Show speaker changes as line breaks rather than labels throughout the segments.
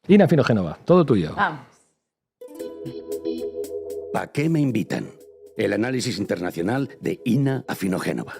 Ina Finogénova, todo tuyo.
Vamos.
¿A qué me invitan? El análisis internacional de Ina Finogénova.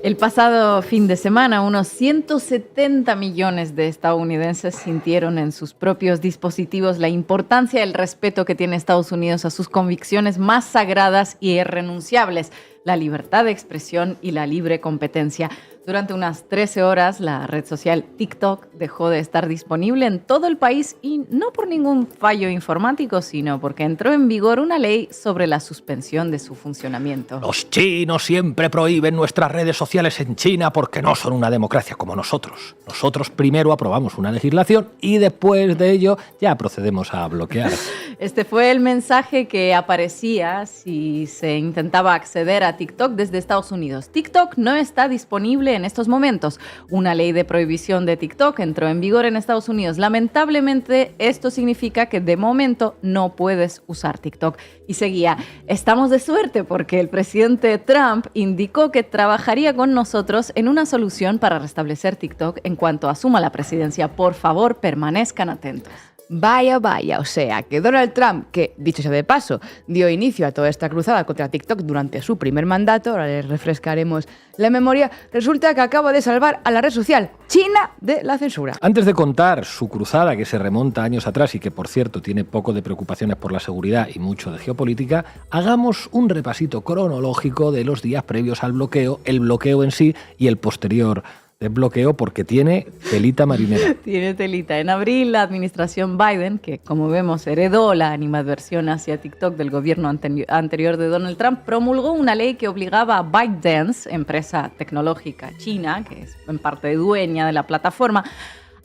El pasado fin de semana, unos 170 millones de estadounidenses sintieron en sus propios dispositivos la importancia y el respeto que tiene Estados Unidos a sus convicciones más sagradas y irrenunciables, la libertad de expresión y la libre competencia. Durante unas 13 horas, la red social TikTok dejó de estar disponible en todo el país y no por ningún fallo informático, sino porque entró en vigor una ley sobre la suspensión de su funcionamiento.
Los chinos siempre prohíben nuestras redes sociales en China porque no son una democracia como nosotros. Nosotros primero aprobamos una legislación y después de ello ya procedemos a bloquear.
Este fue el mensaje que aparecía si se intentaba acceder a TikTok desde Estados Unidos. TikTok no está disponible en estos momentos. Una ley de prohibición de TikTok entró en vigor en Estados Unidos. Lamentablemente, esto significa que de momento no puedes usar TikTok. Y seguía, estamos de suerte porque el presidente Trump indicó que trabajaría con nosotros en una solución para restablecer TikTok en cuanto asuma la presidencia. Por favor, permanezcan atentos.
Vaya, o sea, que Donald Trump, que, dicho sea de paso, dio inicio a toda esta cruzada contra TikTok durante su primer mandato, ahora les refrescaremos la memoria, resulta que acaba de salvar a la red social china de la censura.
Antes de contar su cruzada, que se remonta años atrás y que, por cierto, tiene poco de preocupaciones por la seguridad y mucho de geopolítica, hagamos un repasito cronológico de los días previos al bloqueo, el bloqueo en sí y el posterior desbloqueo, porque tiene telita marinera.
Tiene telita. En abril, la administración Biden, que como vemos heredó la animadversión hacia TikTok del gobierno anterior de Donald Trump, promulgó una ley que obligaba a ByteDance, empresa tecnológica china, que es en parte dueña de la plataforma,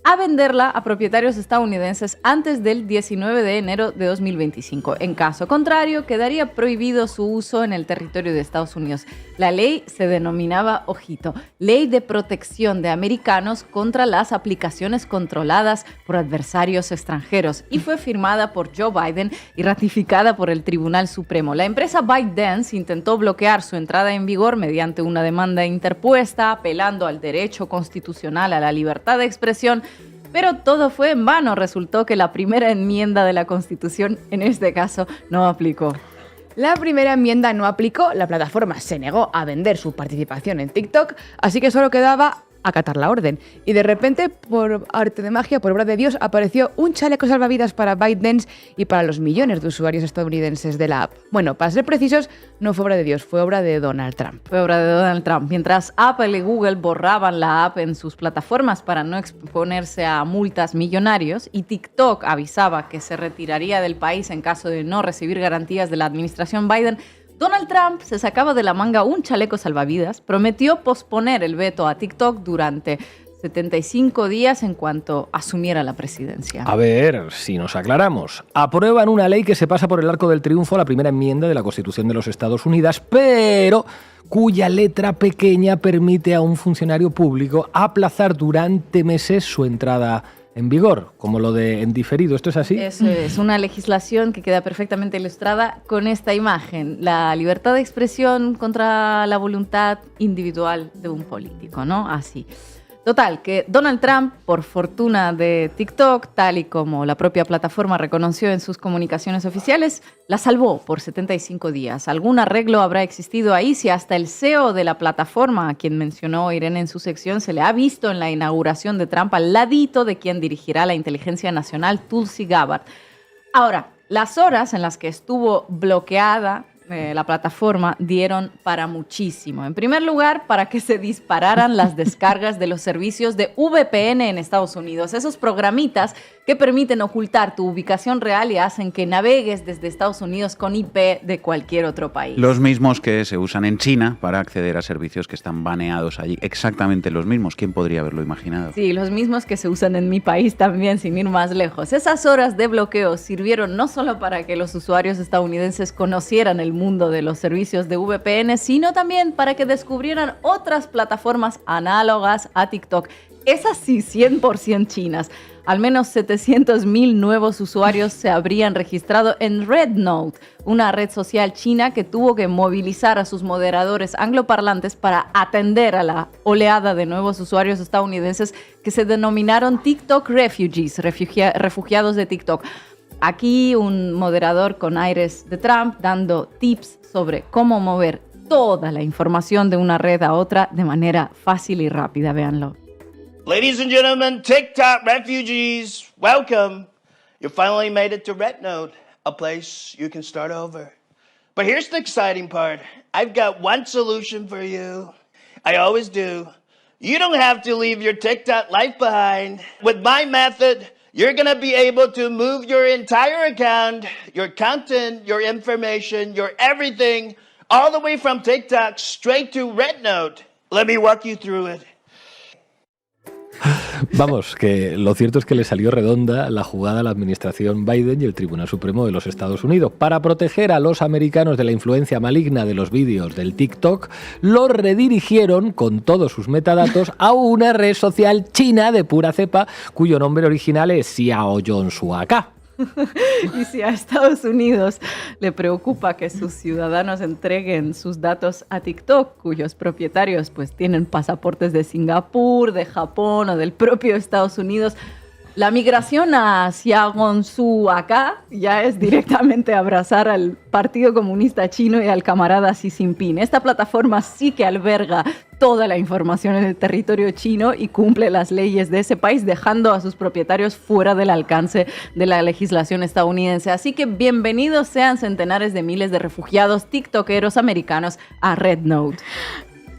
a venderla a propietarios estadounidenses antes del 19 de enero de 2025. En caso contrario, quedaría prohibido su uso en el territorio de Estados Unidos. La ley se denominaba, ojito, Ley de Protección de Americanos contra las aplicaciones controladas por adversarios extranjeros y fue firmada por Joe Biden y ratificada por el Tribunal Supremo. La empresa ByteDance intentó bloquear su entrada en vigor mediante una demanda interpuesta, apelando al derecho constitucional a la libertad de expresión. Pero todo fue en vano. Resultó que la primera enmienda de la Constitución, en este caso, no aplicó.
La primera enmienda no aplicó, la plataforma se negó a vender su participación en TikTok, así que solo quedaba acatar la orden. Y de repente, por arte de magia, por obra de Dios, apareció un chaleco salvavidas para ByteDance y para los millones de usuarios estadounidenses de la app. Bueno, para ser precisos, no fue obra de Dios, fue obra de Donald Trump.
Fue obra de Donald Trump. Mientras Apple y Google borraban la app en sus plataformas para no exponerse a multas millonarios y TikTok avisaba que se retiraría del país en caso de no recibir garantías de la administración Biden, Donald Trump se sacaba de la manga un chaleco salvavidas, prometió posponer el veto a TikTok durante 75 días en cuanto asumiera la presidencia.
A ver, si nos aclaramos. Aprueban una ley que se pasa por el arco del triunfo a la primera enmienda de la Constitución de los Estados Unidos, pero cuya letra pequeña permite a un funcionario público aplazar durante meses su entrada en vigor, como lo de en diferido. ¿Esto es así?
Eso es una legislación que queda perfectamente ilustrada con esta imagen. La libertad de expresión contra la voluntad individual de un político, ¿no? Así. Total, que Donald Trump, por fortuna de TikTok, tal y como la propia plataforma reconoció en sus comunicaciones oficiales, la salvó por 75 días. Algún arreglo habrá existido ahí si hasta el CEO de la plataforma, a quien mencionó Irene en su sección, se le ha visto en la inauguración de Trump al ladito de quien dirigirá la inteligencia nacional, Tulsi Gabbard. Ahora, las horas en las que estuvo bloqueada la plataforma dieron para muchísimo. En primer lugar, para que se dispararan las descargas de los servicios de VPN en Estados Unidos. Esos programitas que permiten ocultar tu ubicación real y hacen que navegues desde Estados Unidos con IP de cualquier otro país.
Los mismos que se usan en China para acceder a servicios que están baneados allí. Exactamente los mismos. ¿Quién podría haberlo imaginado?
Sí, los mismos que se usan en mi país también, sin ir más lejos. Esas horas de bloqueo sirvieron no solo para que los usuarios estadounidenses conocieran el mundo de los servicios de VPN, sino también para que descubrieran otras plataformas análogas a TikTok. Esas sí, 100% chinas. Al menos 700.000 nuevos usuarios se habrían registrado en RedNote, una red social china que tuvo que movilizar a sus moderadores angloparlantes para atender a la oleada de nuevos usuarios estadounidenses que se denominaron TikTok Refugees, refugiados de TikTok. Aquí un moderador con aires de Trump dando tips sobre cómo mover toda la información de una red a otra de manera fácil y rápida. Véanlo.
Ladies and gentlemen, TikTok refugees, welcome. You finally made it to RedNote, a place you can start over. But here's the exciting part. I've got one solution for you. I always do. You don't have to leave your TikTok life behind. With my method, you're going to be able to move your entire account, your content, your information, your everything, all the way from TikTok straight to RedNote. Let me walk you through it.
Vamos, que lo cierto es que le salió redonda la jugada a la administración Biden y el Tribunal Supremo de los Estados Unidos. Para proteger a los americanos de la influencia maligna de los vídeos del TikTok, los redirigieron con todos sus metadatos a una red social china de pura cepa, cuyo nombre original es Xiaoyongshuaca.
Y si a Estados Unidos le preocupa que sus ciudadanos entreguen sus datos a TikTok, cuyos propietarios pues tienen pasaportes de Singapur, de Japón o del propio Estados Unidos, la migración a Xiaoyongshuaca ya es directamente abrazar al Partido Comunista Chino y al camarada Xi Jinping. Esta plataforma sí que alberga toda la información en el territorio chino y cumple las leyes de ese país, dejando a sus propietarios fuera del alcance de la legislación estadounidense. Así que bienvenidos sean centenares de miles de refugiados tiktokeros americanos a RedNote.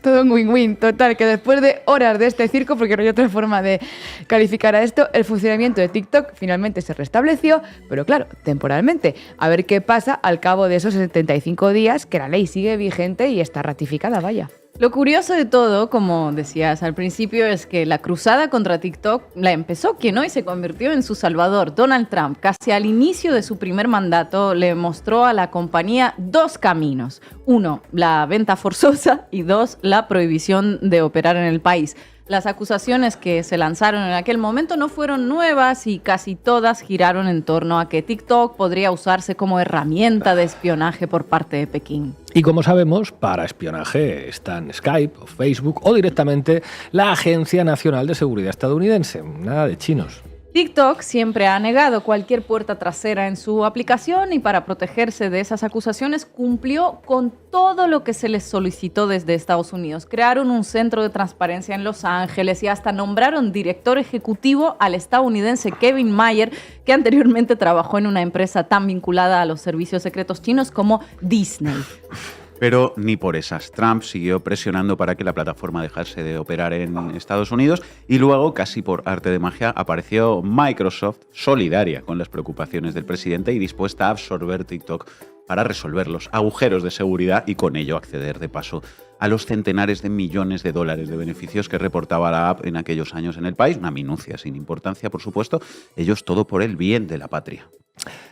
Todo un win-win, total, que después de horas de este circo, porque no hay otra forma de calificar a esto, el funcionamiento de TikTok finalmente se restableció, pero claro, temporalmente. A ver qué pasa al cabo de esos 75 días que la ley sigue vigente y está ratificada, vaya.
Lo curioso de todo, como decías al principio, es que la cruzada contra TikTok la empezó quien hoy se convirtió en su salvador, Donald Trump. Casi al inicio de su primer mandato le mostró a la compañía dos caminos. Uno, la venta forzosa y dos, la prohibición de operar en el país. Las acusaciones que se lanzaron en aquel momento no fueron nuevas y casi todas giraron en torno a que TikTok podría usarse como herramienta de espionaje por parte de Pekín.
Y como sabemos, para espionaje están Skype o Facebook o directamente la Agencia Nacional de Seguridad estadounidense. Nada de chinos.
TikTok siempre ha negado cualquier puerta trasera en su aplicación y para protegerse de esas acusaciones cumplió con todo lo que se les solicitó desde Estados Unidos. Crearon un centro de transparencia en Los Ángeles y hasta nombraron director ejecutivo al estadounidense Kevin Mayer, que anteriormente trabajó en una empresa tan vinculada a los servicios secretos chinos como Disney.
Pero ni por esas. Trump siguió presionando para que la plataforma dejase de operar en Estados Unidos y luego, casi por arte de magia, apareció Microsoft solidaria con las preocupaciones del presidente y dispuesta a absorber TikTok para resolver los agujeros de seguridad y con ello acceder de paso a los centenares de millones de dólares de beneficios que reportaba la app en aquellos años en el país. Una minucia sin importancia, por supuesto. Ellos todo por el bien de la patria.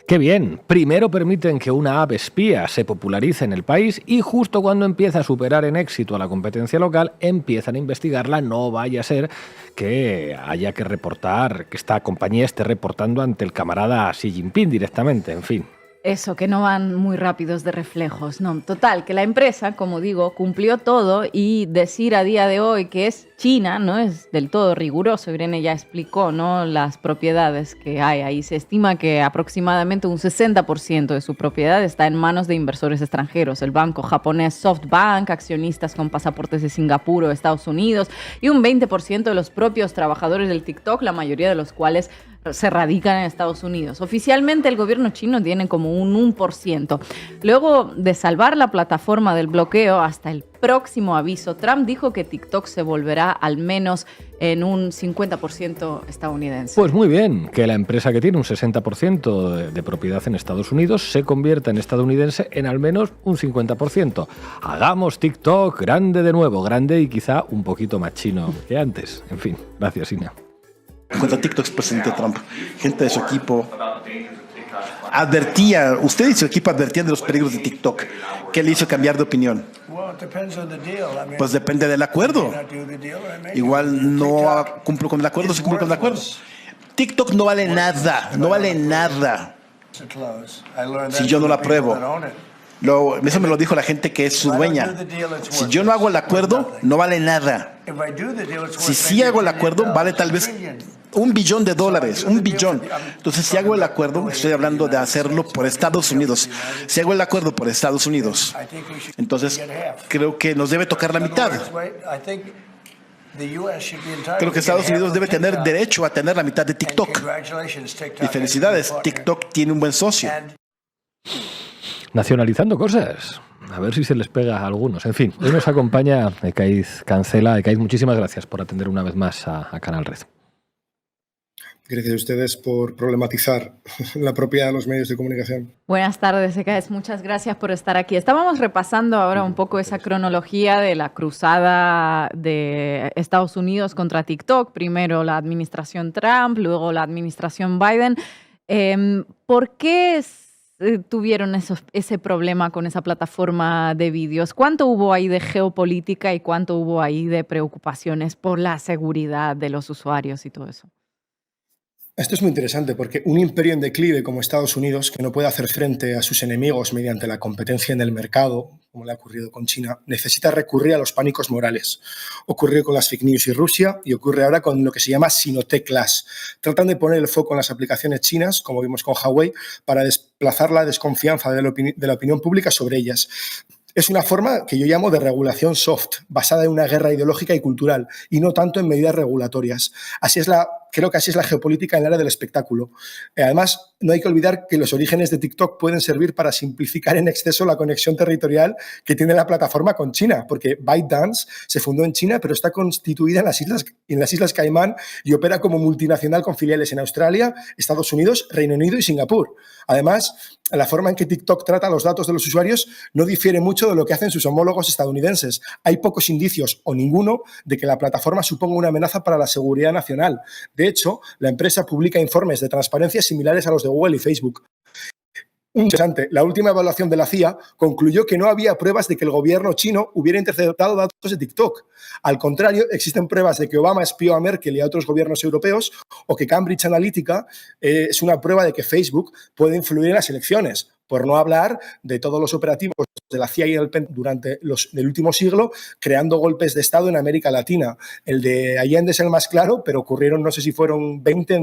¡Qué bien! Primero permiten que una app espía se popularice en el país y justo cuando empieza a superar en éxito a la competencia local, empiezan a investigarla. No vaya a ser que haya que reportar, que esta compañía esté reportando ante el camarada Xi Jinping directamente, en fin.
Eso, que no van muy rápidos de reflejos. No, total, que la empresa, como digo, cumplió todo y decir a día de hoy que es China no es del todo riguroso. Irene ya explicó, ¿no?, las propiedades que hay ahí. Se estima que aproximadamente un 60% de su propiedad está en manos de inversores extranjeros. El banco japonés SoftBank, accionistas con pasaportes de Singapur o Estados Unidos y un 20% de los propios trabajadores del TikTok, la mayoría de los cuales se radican en Estados Unidos. Oficialmente el gobierno chino tiene como un 1%. Luego de salvar la plataforma del bloqueo hasta el próximo aviso, Trump dijo que TikTok se volverá al menos en un 50% estadounidense.
Pues muy bien, que la empresa que tiene un 60% de propiedad en Estados Unidos se convierta en estadounidense en al menos un 50%. Hagamos TikTok grande de nuevo, grande y quizá un poquito más chino que antes. En fin, gracias, Ina.
En cuanto a TikTok, presidente Trump, gente de su equipo usted y su equipo advertían de los peligros de TikTok. ¿Qué le hizo cambiar de opinión? Pues depende del acuerdo. Igual no cumplo con el acuerdo, si cumplo con el acuerdo. TikTok no vale nada, no vale nada si yo no lo apruebo. Eso me lo dijo la gente que es su dueña. Si yo no hago el acuerdo, no vale nada. Si sí hago el acuerdo, vale tal vez $1 billón, $1 billón. Entonces, si hago el acuerdo, estoy hablando de hacerlo por Estados Unidos. Si hago el acuerdo por Estados Unidos, entonces creo que nos debe tocar la mitad. Creo que Estados Unidos debe tener derecho a tener la mitad de TikTok. Y felicidades, TikTok tiene un buen socio.
Nacionalizando cosas. A ver si se les pega a algunos. En fin, hoy nos acompaña Ekaiz Cancela. Ekaiz, muchísimas gracias por atender una vez más a Canal Red.
Gracias a ustedes por problematizar la propiedad de los medios de comunicación.
Buenas tardes, Ekaiz. Muchas gracias por estar aquí. Estábamos repasando ahora un poco esa cronología de la cruzada de Estados Unidos contra TikTok. Primero la administración Trump, luego la administración Biden. ¿Por qué tuvieron ese problema con esa plataforma de vídeos? ¿Cuánto hubo ahí de geopolítica y cuánto hubo ahí de preocupaciones por la seguridad de los usuarios y todo eso?
Esto es muy interesante porque un imperio en declive como Estados Unidos, que no puede hacer frente a sus enemigos mediante la competencia en el mercado, como le ha ocurrido con China, necesita recurrir a los pánicos morales. Ocurrió con las fake news y Rusia y ocurre ahora con lo que se llama Sinotech-Las. Tratan de poner el foco en las aplicaciones chinas, como vimos con Huawei, para desplazar la desconfianza de la opinión pública sobre ellas. Es una forma que yo llamo de regulación soft, basada en una guerra ideológica y cultural, y no tanto en medidas regulatorias. Creo que así es la geopolítica en el área del espectáculo. Además, no hay que olvidar que los orígenes de TikTok pueden servir para simplificar en exceso la conexión territorial que tiene la plataforma con China, porque ByteDance se fundó en China, pero está constituida en las Islas Caimán y opera como multinacional con filiales en Australia, Estados Unidos, Reino Unido y Singapur. Además, la forma en que TikTok trata los datos de los usuarios no difiere mucho de lo que hacen sus homólogos estadounidenses. Hay pocos indicios o ninguno de que la plataforma suponga una amenaza para la seguridad nacional. De hecho, la empresa publica informes de transparencia similares a los de Google y Facebook. Interesante. La última evaluación de la CIA concluyó que no había pruebas de que el gobierno chino hubiera interceptado datos de TikTok. Al contrario, existen pruebas de que Obama espió a Merkel y a otros gobiernos europeos o que Cambridge Analytica es una prueba de que Facebook puede influir en las elecciones. Por no hablar de todos los operativos de la CIA y el PEN durante el último siglo, creando golpes de Estado en América Latina. El de Allende es el más claro, pero ocurrieron, no sé si fueron 50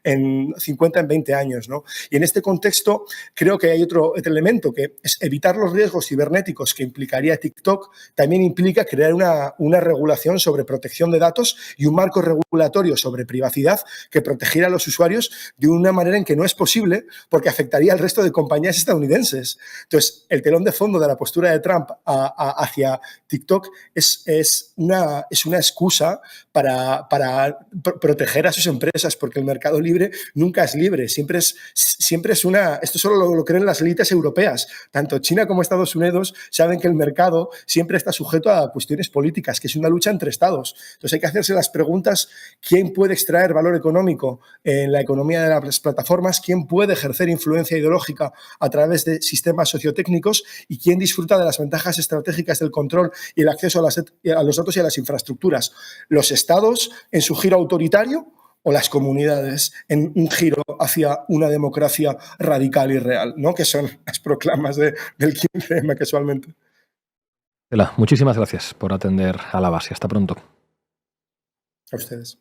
en 20 años, ¿no? Y en este contexto creo que hay otro elemento, que es evitar los riesgos cibernéticos que implicaría TikTok, también implica crear una regulación sobre protección de datos y un marco regulatorio sobre privacidad que protegiera a los usuarios de una manera en que no es posible porque afectaría al resto de compañías estadounidenses. Entonces, el telón de fondo de la postura de Trump hacia TikTok es una excusa para proteger a sus empresas, porque el mercado libre nunca es libre, siempre es una... Esto solo lo creen las élites europeas. Tanto China como Estados Unidos saben que el mercado siempre está sujeto a cuestiones políticas, que es una lucha entre estados. Entonces hay que hacerse las preguntas: ¿quién puede extraer valor económico en la economía de las plataformas? ¿Quién puede ejercer influencia ideológica a través de sistemas sociotécnicos? ¿Y quién disfruta de las ventajas estratégicas del control y el acceso a los datos y a las infraestructuras? ¿Los estados en su giro autoritario o las comunidades en un giro hacia una democracia radical y real, ¿no? Que son las proclamas del 15M casualmente?
Muchísimas gracias por atender a la base. Hasta pronto.
A ustedes.